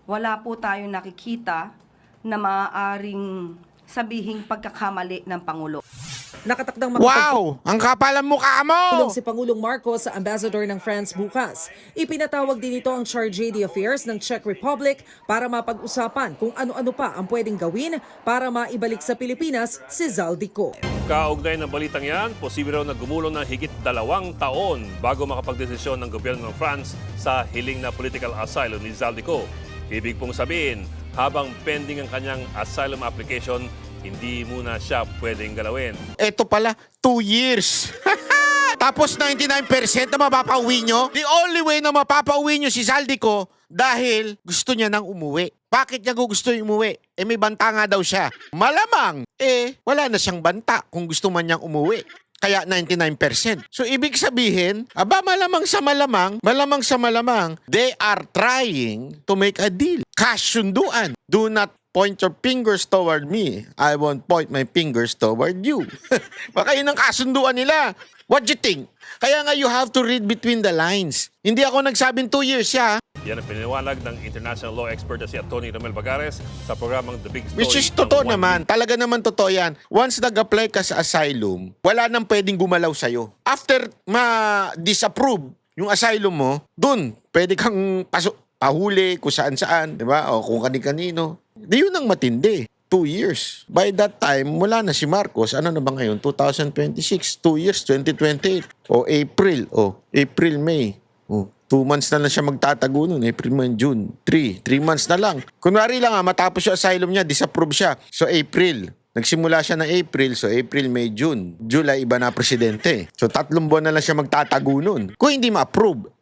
wala po tayong nakikita na maaaring sabihing pagkakamali ng Pangulo. Nakatakdang Wow! Ang kapal ang mukha mo! si Pangulong Marcos sa ambassador ng France bukas. Ipinatawag din ito ang Chargé d'Affaires ng Czech Republic para mapag-usapan kung ano-ano pa ang pwedeng gawin para maibalik sa Pilipinas si Zaldico. Kaugnay ng balitang yan, posible raw na gumulong ng higit 2 taon bago makapagdesisyon ng gobyerno ng France sa hiling na political asylum ni Zaldico. Ibig pong sabihin, habang pending ang kanyang asylum application, hindi muna siya pwedeng galawin. Ito pala, 2 years. Tapos 99% na mapapauwi nyo? The only way na mapapauwi nyo si Zaldico dahil gusto niya nang umuwi. Bakit niya gusto umuwi? May banta nga daw siya. Malamang, wala na siyang banta kung gusto man niyang umuwi. Kaya 99%. So, ibig sabihin, malamang sa malamang, they are trying to make a deal. Kasunduan. Do not point your fingers toward me. I won't point my fingers toward you. Baka yun ang kasunduan nila. What do you think? Kaya nga you have to read between the lines. Hindi ako nagsabing 2 years siya. Yan ang piniliwanag ng international law expert na si Tony Romel Bagares sa programang The Big Story. Which is ng totoo 1 naman. Week. Talaga naman totoo yan. Once nag-apply ka sa asylum, wala nang pwedeng gumalaw sa'yo. After ma-disapprove yung asylum mo, dun, pwede kang pahuli kung saan-saan, di ba? O kung kani-kanino. Di yun ang matindi. 2 years. By that time, wala na si Marcos. Ano na ba ngayon? 2026. 2 years, 2028. O April, May. 2 months na lang siya magtatago nun. April, May, June. 3 months na lang. Kunwari lang matapos yung asylum niya, disapprove siya. So April. Nagsimula siya ng April, so April, May, June. July, iba na presidente. So 3 buwan na lang siya magtatago nun. Kung hindi ma-approve.